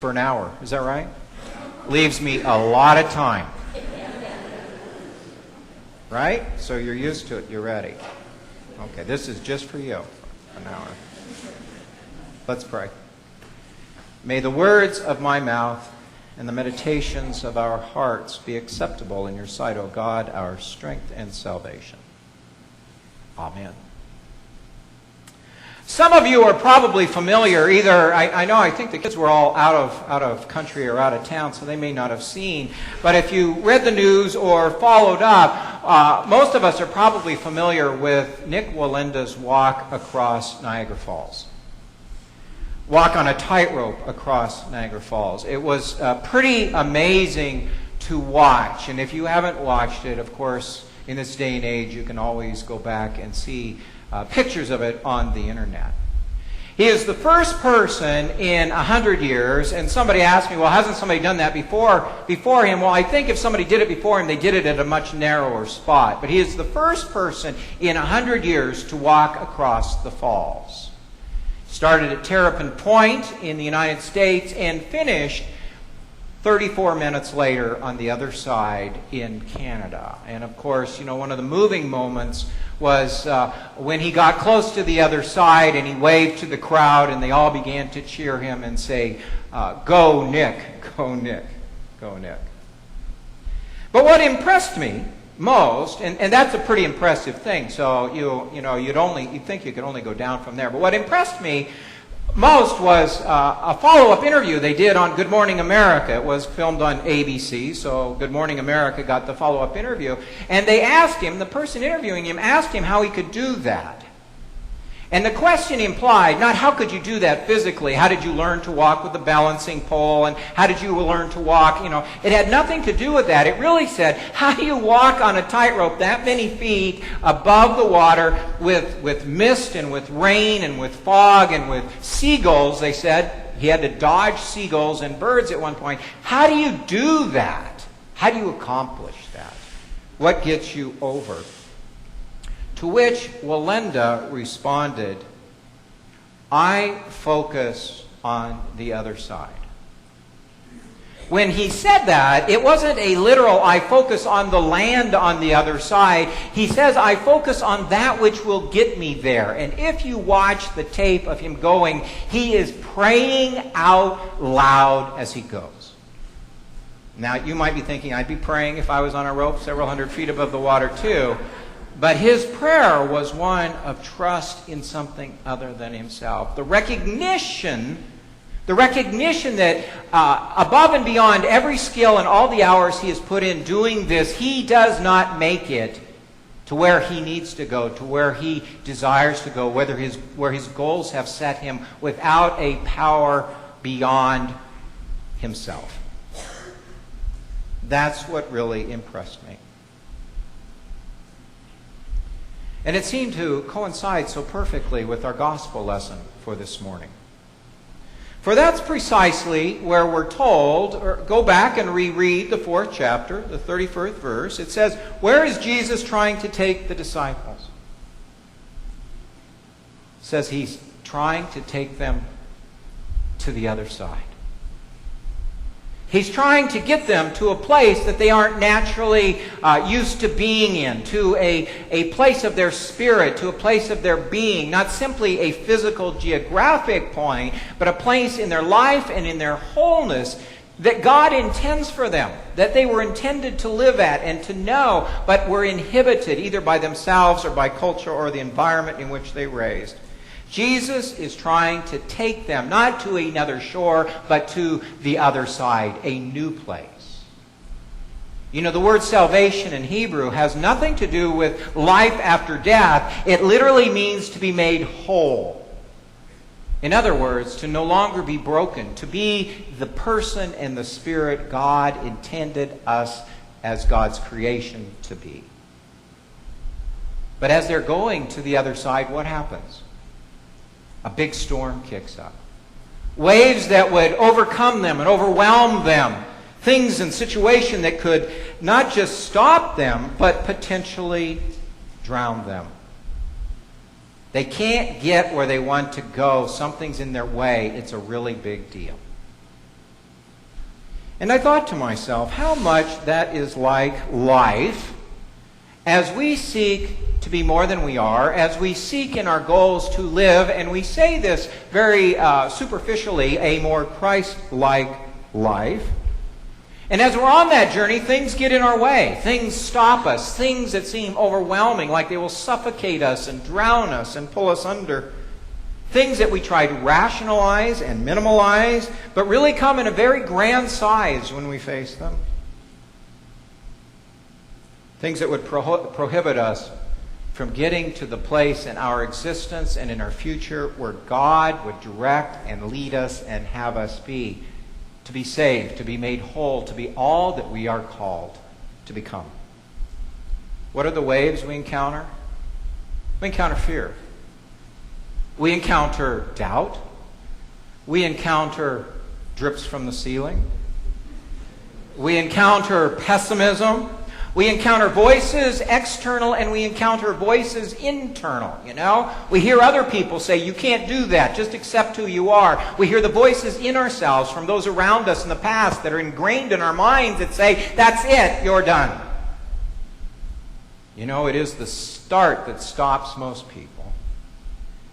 for an hour. Is that right? Leaves me a lot of time. Right? So you're used to it. You're ready. Okay, this is just for you. An hour. Let's pray. May the words of my mouth and the meditations of our hearts be acceptable in your sight, O God, our strength and salvation. Amen. Some of you are probably familiar, either, I think the kids were all out of country or out of town, so they may not have seen, but if you read the news or followed up, most of us are probably familiar with Nick Walenda's walk across Niagara Falls. Walk on a tightrope across Niagara Falls. It was pretty amazing to watch, and if you haven't watched it, of course, in this day and age, you can always go back and see pictures of it on the internet. He is the first person in 100 years, and somebody asked me, well, hasn't somebody done that before him? Well, I think if somebody did it before him, they did it at a much narrower spot. But he is the first person in 100 years to walk across the falls. Started at Terrapin Point in the United States and finished 34 minutes later on the other side in Canada. And of course, one of the moving moments was when he got close to the other side and he waved to the crowd and they all began to cheer him and say, "Go Nick, go Nick, go Nick." But what impressed me most, and that's a pretty impressive thing, so you'd think you could only go down from there. But what impressed me most was a follow-up interview they did on Good Morning America. It was filmed on ABC, so Good Morning America got the follow-up interview. And they asked him, the person interviewing him asked him how he could do that. And the question implied, not how could you do that physically, how did you learn to walk with the balancing pole, and how did you learn to walk, It had nothing to do with that. It really said, how do you walk on a tightrope that many feet above the water with mist and with rain and with fog and with seagulls? They said he had to dodge seagulls and birds at one point. How do you do that? How do you accomplish that? What gets you over? To which Walenda responded, "I focus on the other side." When he said that, it wasn't a literal, "I focus on the land on the other side." He says, "I focus on that which will get me there." And if you watch the tape of him going, he is praying out loud as he goes. Now, you might be thinking, I'd be praying if I was on a rope several hundred feet above the water too. But his prayer was one of trust in something other than himself. The recognition that above and beyond every skill and all the hours he has put in doing this, he does not make it to where he needs to go, to where he desires to go, where his goals have set him without a power beyond himself. That's what really impressed me. And it seemed to coincide so perfectly with our gospel lesson for this morning. For that's precisely where we're told, or go back and reread the 4th chapter, the 31st verse. It says, where is Jesus trying to take the disciples? It says he's trying to take them to the other side. He's trying to get them to a place that they aren't naturally used to being in, to a place of their spirit, to a place of their being, not simply a physical geographic point, but a place in their life and in their wholeness that God intends for them, that they were intended to live at and to know, but were inhibited either by themselves or by culture or the environment in which they raised. Jesus is trying to take them, not to another shore, but to the other side, a new place. The word salvation in Hebrew has nothing to do with life after death. It literally means to be made whole. In other words, to no longer be broken, to be the person and the spirit God intended us as God's creation to be. But as they're going to the other side, what happens? A big storm kicks up. Waves that would overcome them and overwhelm them. Things and situations that could not just stop them, but potentially drown them. They can't get where they want to go. Something's in their way. It's a really big deal. And I thought to myself, how much that is like life as we seek to be more than we are, as we seek in our goals to live, and we say this very superficially, a more Christ-like life. And as we're on that journey, things get in our way. Things stop us. Things that seem overwhelming, like they will suffocate us and drown us and pull us under. Things that we try to rationalize and minimalize, but really come in a very grand size when we face them. Things that would prohibit us from getting to the place in our existence and in our future where God would direct and lead us and have us be. To be saved, to be made whole, to be all that we are called to become. What are the waves we encounter? We encounter fear. We encounter doubt. We encounter drips from the ceiling. We encounter pessimism. We encounter voices external and we encounter voices internal, you know. We hear other people say, you can't do that, just accept who you are. We hear the voices in ourselves from those around us in the past that are ingrained in our minds that say, that's it, you're done. You know, it is the start that stops most people.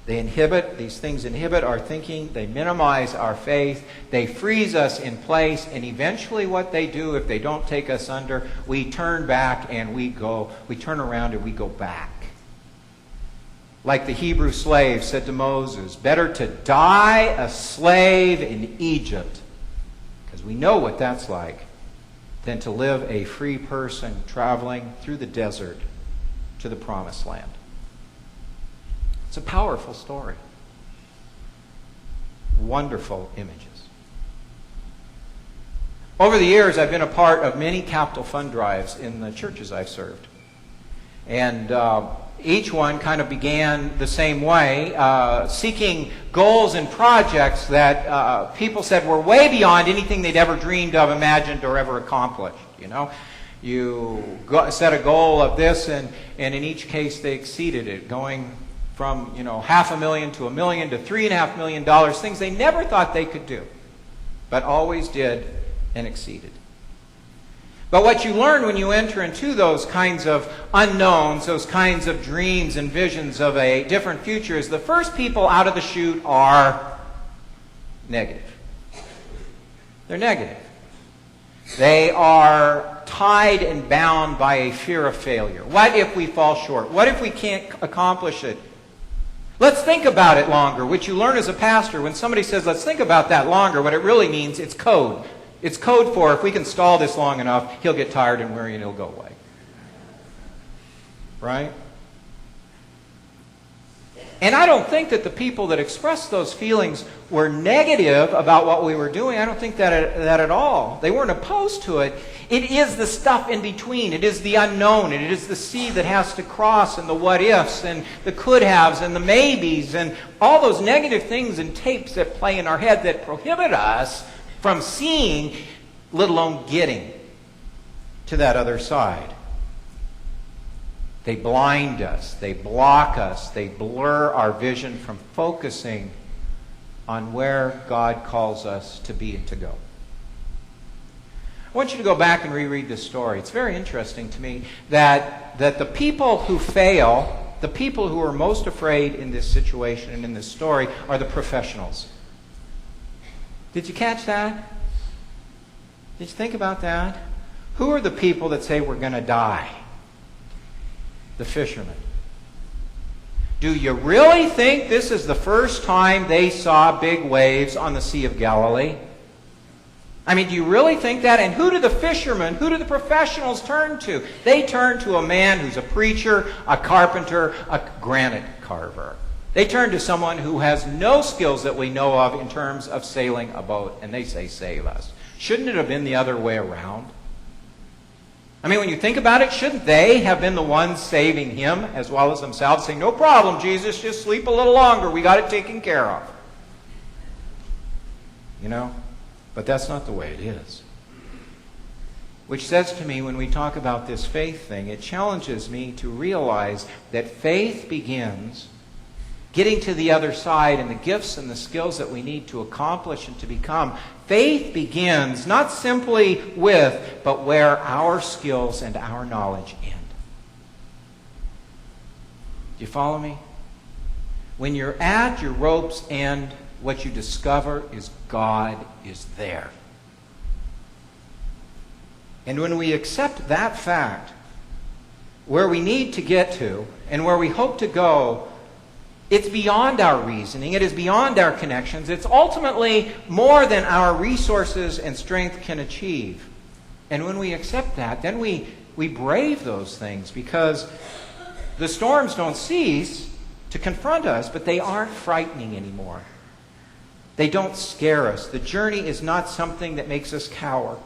These things inhibit our thinking, they minimize our faith, they freeze us in place, and eventually what they do, if they don't take us under, we turn back and we turn around and we go back. Like the Hebrew slave said to Moses, better to die a slave in Egypt, because we know what that's like, than to live a free person traveling through the desert to the promised land. It's a powerful story. Wonderful images. Over the years, I've been a part of many capital fund drives in the churches I've served. And each one kind of began the same way, seeking goals and projects that people said were way beyond anything they'd ever dreamed of, imagined, or ever accomplished, you know. You set a goal of this, and in each case they exceeded it, going from, $500,000 to $1 million to $3.5 million, things they never thought they could do, but always did and exceeded. But what you learn when you enter into those kinds of unknowns, those kinds of dreams and visions of a different future, is the first people out of the chute are negative. They're negative. They are tied and bound by a fear of failure. What if we fall short? What if we can't accomplish it? Let's think about it longer, which you learn as a pastor. When somebody says, let's think about that longer, what it really means, it's code. It's code for, if we can stall this long enough, he'll get tired and weary and he'll go away. Right? And I don't think that the people that expressed those feelings were negative about what we were doing. I don't think that at all. They weren't opposed to it. It is the stuff in between. It is the unknown. And it is the sea that has to cross, and the what-ifs, and the could-haves, and the maybes, and all those negative things and tapes that play in our head that prohibit us from seeing, let alone getting to that other side. They blind us, they block us, they blur our vision from focusing on where God calls us to be and to go. I want you to go back and reread this story. It's very interesting to me that the people who fail, the people who are most afraid in this situation and in this story, are the professionals. Did you catch that? Did you think about that? Who are the people that say we're going to die? The fishermen. Do you really think this is the first time they saw big waves on the Sea of Galilee? I mean, do you really think that? And who do the fishermen, who do the professionals turn to? They turn to a man who's a preacher, a carpenter, a granite carver. They turn to someone who has no skills that we know of in terms of sailing a boat, and they say, save us. Shouldn't it have been the other way around? I mean, when you think about it, shouldn't they have been the ones saving him as well as themselves, saying, no problem, Jesus, just sleep a little longer. We got it taken care of. You know? But that's not the way it is. Which says to me, when we talk about this faith thing, it challenges me to realize that faith begins getting to the other side and the gifts and the skills that we need to accomplish and to become, faith begins not simply with, but where our skills and our knowledge end. Do you follow me? When you're at your rope's end, what you discover is God is there. And when we accept that fact, where we need to get to and where we hope to go, it's beyond our reasoning. It is beyond our connections. It's ultimately more than our resources and strength can achieve. And when we accept that, then we brave those things, because the storms don't cease to confront us, but they aren't frightening anymore. They don't scare us. The journey is not something that makes us cower.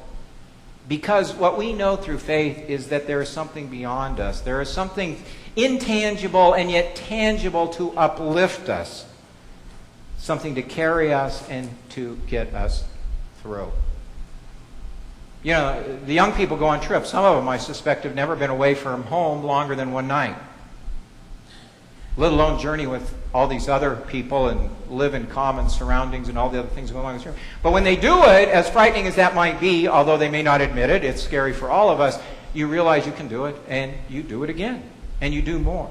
Because what we know through faith is that there is something beyond us. There is something intangible and yet tangible to uplift us. Something to carry us and to get us through. You know, the young people go on trips. Some of them, I suspect, have never been away from home longer than one night. Let alone journey with all these other people and live in common surroundings and all the other things that go along with this. But when they do it, as frightening as that might be, although they may not admit it, it's scary for all of us, you realize you can do it, and you do it again, and you do more.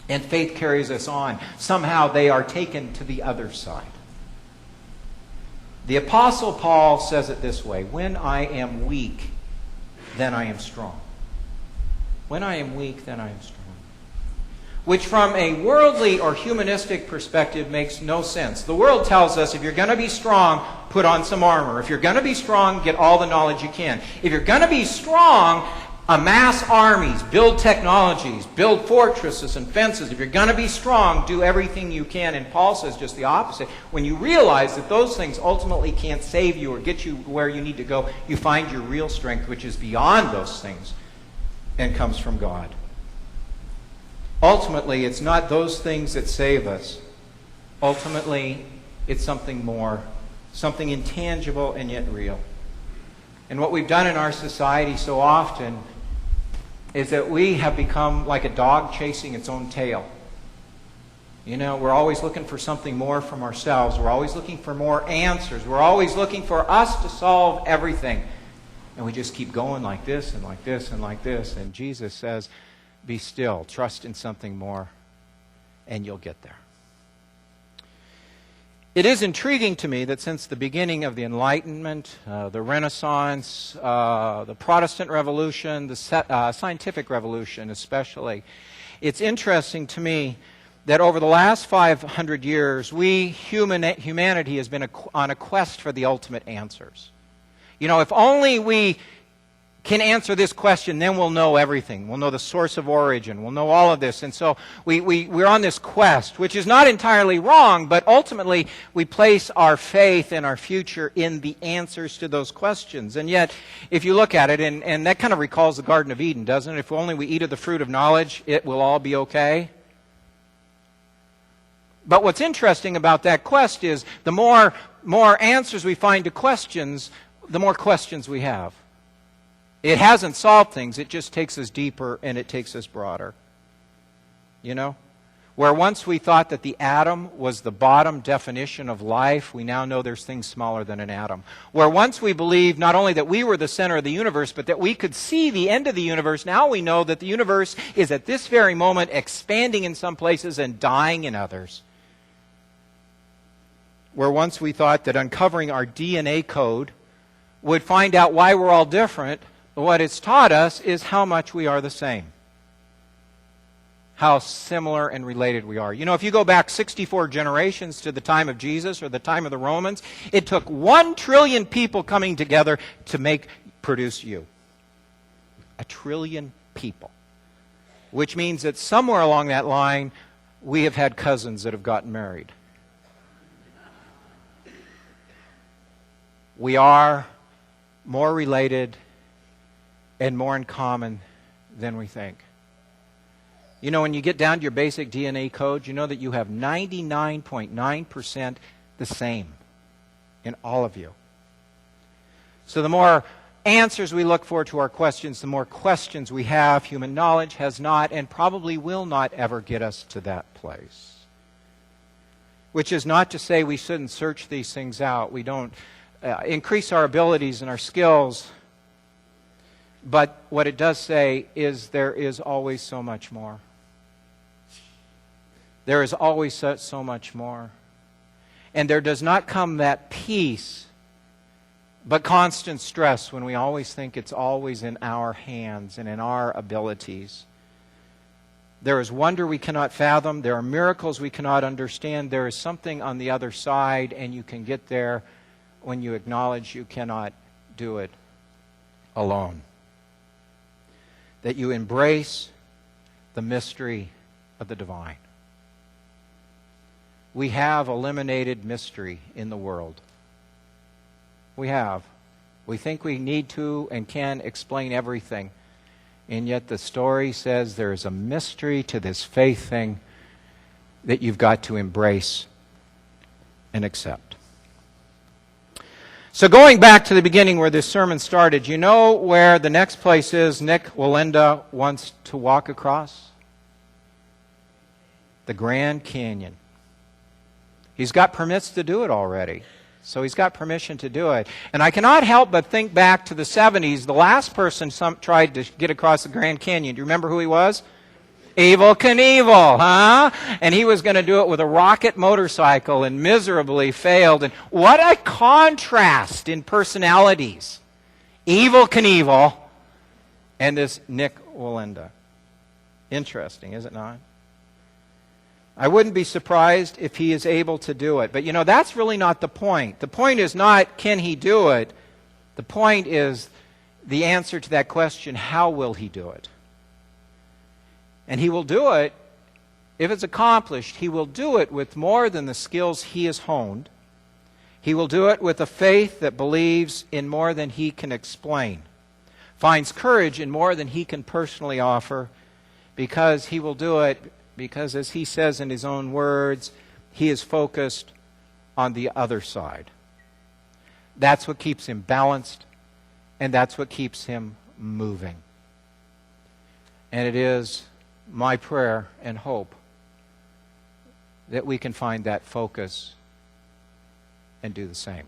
And faith carries us on. Somehow they are taken to the other side. The Apostle Paul says it this way: when I am weak, then I am strong. When I am weak, then I am strong. Which from a worldly or humanistic perspective makes no sense. The world tells us if you're going to be strong, put on some armor. If you're going to be strong, get all the knowledge you can. If you're going to be strong, amass armies, build technologies, build fortresses and fences. If you're going to be strong, do everything you can. And Paul says just the opposite. When you realize that those things ultimately can't save you or get you where you need to go, you find your real strength, which is beyond those things and comes from God. Ultimately, it's not those things that save us. Ultimately, it's something more, something intangible and yet real. And what we've done in our society so often is that we have become like a dog chasing its own tail. You know, we're always looking for something more from ourselves. We're always looking for more answers. We're always looking for us to solve everything. And we just keep going like this and like this and like this. And Jesus says, be still, trust in something more, and you'll get there. It is intriguing to me that since the beginning of the Enlightenment, the Renaissance, the Protestant Revolution, the Scientific Revolution especially, it's interesting to me that over the last 500 years, humanity has been on a quest for the ultimate answers. You know, if only we can answer this question, then we'll know everything. We'll know the source of origin. We'll know all of this. And so we're on this quest, which is not entirely wrong, but ultimately we place our faith and our future in the answers to those questions. And yet, if you look at it, and that kind of recalls the Garden of Eden, doesn't it? If only we eat of the fruit of knowledge, it will all be okay. But what's interesting about that quest is the more answers we find to questions, the more questions we have. It hasn't solved things. It just takes us deeper and it takes us broader. You know? Where once we thought that the atom was the bottom definition of life, we now know there's things smaller than an atom. Where once we believed not only that we were the center of the universe, but that we could see the end of the universe, now we know that the universe is at this very moment expanding in some places and dying in others. Where once we thought that uncovering our DNA code would find out why we're all different, what it's taught us is how much we are the same. How similar and related we are. You know, if you go back 64 generations to the time of Jesus or the time of the Romans, it took 1 trillion people coming together to produce you. 1 trillion people. Which means that somewhere along that line, we have had cousins that have gotten married. We are more related and more in common than we think. You know, when you get down to your basic DNA code, you know that you have 99.9% the same in all of you. So the more answers we look for to our questions, the more questions we have. Human knowledge has not and probably will not ever get us to that place. which is not to say we shouldn't search these things out. We don't increase our abilities and our skills. But what it does say is there is always so much more. There is always so much more. And there does not come that peace, but constant stress when we always think it's always in our hands and in our abilities. There is wonder we cannot fathom. There are miracles we cannot understand. There is something on the other side, and you can get there when you acknowledge you cannot do it alone. That you embrace the mystery of the divine. We have eliminated mystery in the world. We have. We think we need to and can explain everything. And yet the story says there is a mystery to this faith thing that you've got to embrace and accept. So going back to the beginning where this sermon started, you know where the next place is Nick Walenda wants to walk across? The Grand Canyon. He's got permits to do it already. So he's got permission to do it. And I cannot help but think back to the 70s. The last person tried to get across the Grand Canyon. Do you remember who he was? Evel Knievel, huh? And he was going to do it with a rocket motorcycle and miserably failed. And what a contrast in personalities. Evel Knievel and this Nick Walenda. Interesting, is it not? I wouldn't be surprised if he is able to do it. But you know, that's really not the point. The point is not, can he do it? The point is the answer to that question, how will he do it? And he will do it, if it's accomplished, he will do it with more than the skills he has honed. He will do it with a faith that believes in more than he can explain, finds courage in more than he can personally offer, because he will do it because, as he says in his own words, he is focused on the other side. That's what keeps him balanced, and that's what keeps him moving. And it is my prayer and hope that we can find that focus and do the same.